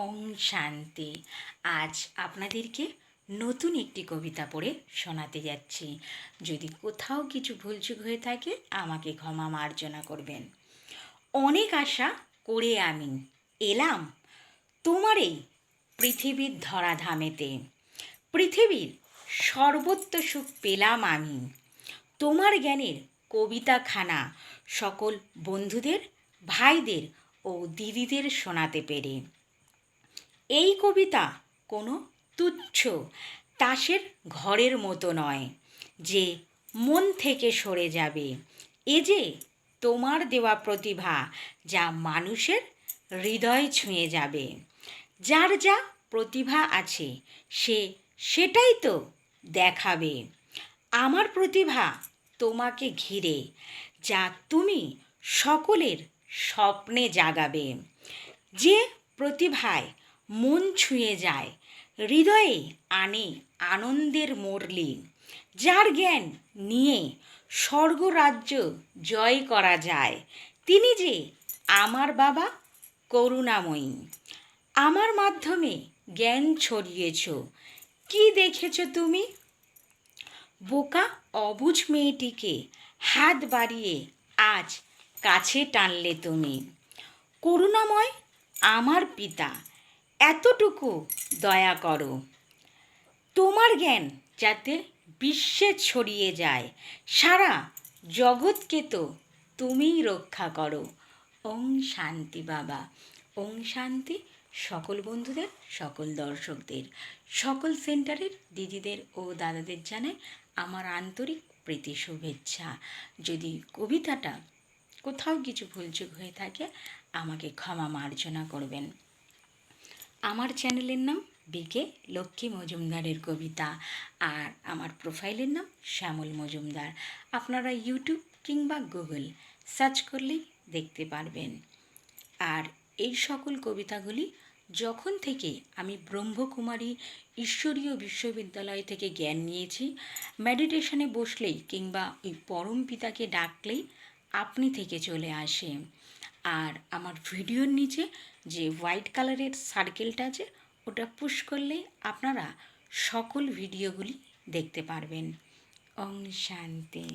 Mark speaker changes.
Speaker 1: ওং শান্তি। আজ আপনাদেরকে নতুন একটি কবিতা পড়ে শোনাতে যাচ্ছি। যদি কোথাও কিছু ভুলচুক হয়ে থাকে আমাকে ক্ষমা মার্জনা করবেন। অনেক আশা করে আমি এলাম তোমার এই পৃথিবীর ধরাধামেতে। পৃথিবীর সর্বত্র সুখ পেলাম আমি তোমার জ্ঞানের কবিতাখানা সকল বন্ধুদের, ভাইদের ও দিদিদের শোনাতে পেরে। এই কবিতা কোনো তুচ্ছ তাসের ঘরের মতো নয় যে মন থেকে সরে যাবে। এ যে তোমার দেওয়া প্রতিভা যা মানুষের হৃদয় ছুঁয়ে যাবে। যার যা প্রতিভা আছে সে সেটাই তো দেখাবে। আমার প্রতিভা তোমাকে ঘিরে যা তুমি সকলের স্বপ্নে জাগাবে। যে প্রতিভায় মন ছুঁয়ে যায়, হৃদয়ে আনে আনন্দের মুরলি। যার জ্ঞান নিয়ে স্বর্গরাজ্য জয় করা যায়, তিনি যে আমার বাবা করুণাময়ী। আমার মাধ্যমে জ্ঞান ছড়িয়েছ, কি দেখেছ তুমি? বোকা অবুঝ মেয়েটিকে হাত বাড়িয়ে আজ কাছে টানলে তুমি। করুণাময় আমার পিতা, এতটুকু দয়া করো। তোমার জ্ঞান যাতে বিশ্বে ছড়িয়ে যায়, সারা জগৎকে তো তুমিই রক্ষা করো। ওং শান্তি বাবা। ওং শান্তি সকল বন্ধুদের, সকল দর্শকদের, সকল সেন্টারের দিদিদের ও দাদাদের জানাই আমার আন্তরিক প্রীতি শুভেচ্ছা। যদি কবিতাটা কোথাও কিছু ভুলচুক হয়ে থাকে আমাকে ক্ষমা মার্জনা করবেন। আমার চ্যানেলের নাম বিকে লক্ষ্মী মজুমদারের কবিতা, আর আমার প্রোফাইলের নাম শ্যামল মজুমদার। আপনারা ইউটিউব কিংবা গুগল সার্চ করলেই দেখতে পারবেন। আর এই সকল কবিতাগুলি যখন থেকে আমি ব্রহ্মকুমারী ঈশ্বরীয় বিশ্ববিদ্যালয় থেকে জ্ঞান নিয়েছি, মেডিটেশনে বসলেই কিংবা ওই পরম পিতাকে ডাকলেই আপনি থেকে চলে আসে। আর আমার ভিডিওর নিচে যে হোয়াইট কালারের সার্কেলটা আছে ওটা পুশ করলেই আপনারা সকল ভিডিওগুলি দেখতে পারবেন। ওং শান্তি।